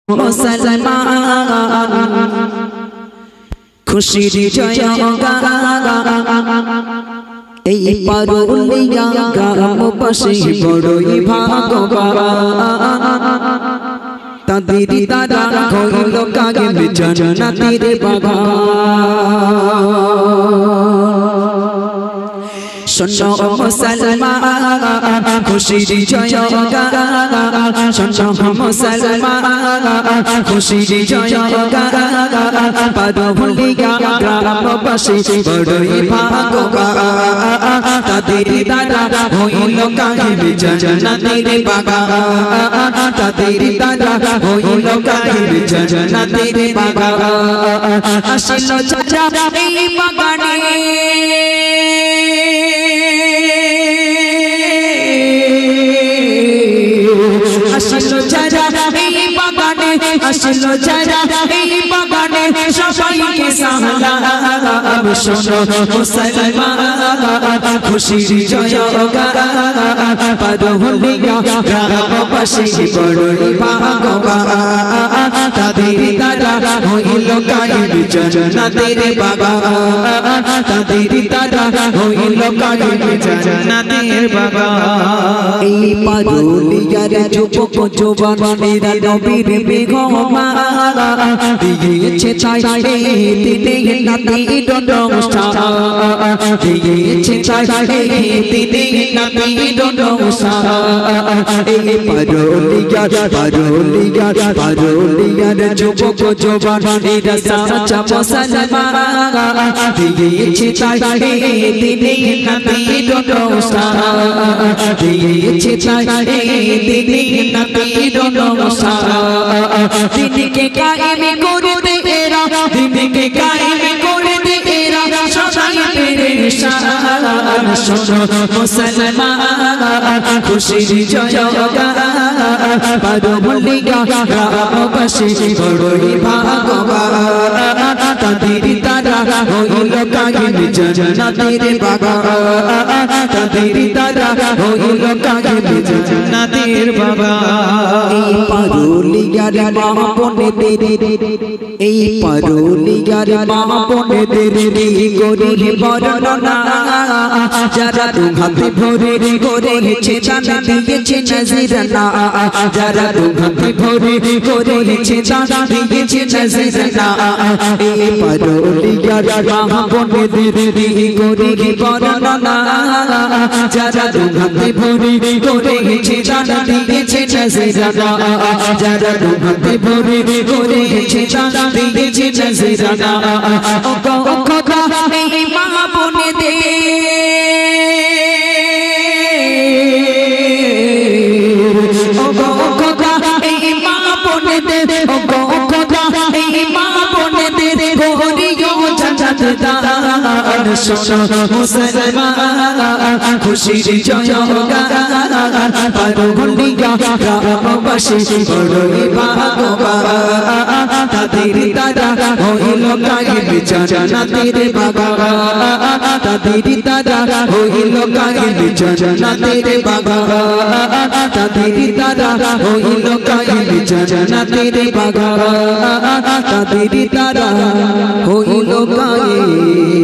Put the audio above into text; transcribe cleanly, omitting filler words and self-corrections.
মুসলমান খুশির জয়গান এই পারুলিয়া গ্রামবাসী বড়ই ভাগ্যবান তাদের দ্বারা হইল কায়েম জান্নাতের বাগান শোনো মুসলমান খুশির জয়গান শোনো মুসলমান খুশির জয়গান পারুলিয়া গ্রামবাসী বড়ই ভাগ্যবান তাদের দ্বারা হইল কায়েম জান্নাতের বাগান তাদের দ্বারা হইল কায়েম জান্নাতের বাগান আসিল চাচা এই বাগানে আসিল যারা এই বাগানে আসিল যারা এই বাগানে সবাইকে সালাম শোনো মুসলমান খুশির জয়গান পারুলিয়া গ্রামবাসী বড়ই ভাগ্যবান তাদের দ্বারা হইল কায়েম জান্নাতের বাগান তাদের দ্বারা হইল কায়েম জান্নাতের বাগান এই পারুলিয়ার যুবক যুবতীরা নবীর মেহমান দিয়েছে তাই দিনে নবীর নমস্কার দিয়েছে তাই দিনে নবীর নমস্কার এই পারুলিয়ার যুবক যুবতীরা সাচা মুসলমান দিয়েছে তাই দিনে নবীর নমস্কার দিয়েছে তাই দিনে নবীর নমস্কার দিনকে কায়েম করতে এরা দিনকে কায়েম করতে এরা সবাই পেরেশান শোনো মুসলমান খুশির জয়গান পারুলিয়া গ্রামবাসী বড়ই ভাগ্যবান তাদের দ্বারা হইল কায়েম জান্নাতের বাগান তাদের দ্বারা হইল কায়েম জান্নাতের বাগান এই পারুলিয়ার মা বোনেদের এই পারুলিয়ার মা বোনেদের গরিব বর্ণনা যারা দুহাতে ভরে করেছে দান দিয়েছে নজরানা যারা দুহাতে ভরে করেছে দান দিয়েছে নজরানা এই পারুলিয়ার মা বোনেদের গরিব বর্ণনা যারা দুহাতে ভরে করেছে দান দিয়েছে নজরানা যারা দুহাতে ভরে করেছে দান দিয়েছে নজরানা ও খোদা এই মা বোনেদের ও খোদা এই মা বোনেদের ও খোদা এই মা বোনেদের করিও জান্নাত দান শোনো মুসলমান খুশির জয়গান পারুলিয়া গ্রামবাসী বড়ই ভাগ্যবান তাদের দ্বারা হইল কায়েম জান্নাতের বাগান তাদের দ্বারা হইল কায়েম জান্নাতের বাগান তাদের দ্বারা হইল কায়েম জান্নাতের বাগান তাদের দ্বারা হইল কায়েম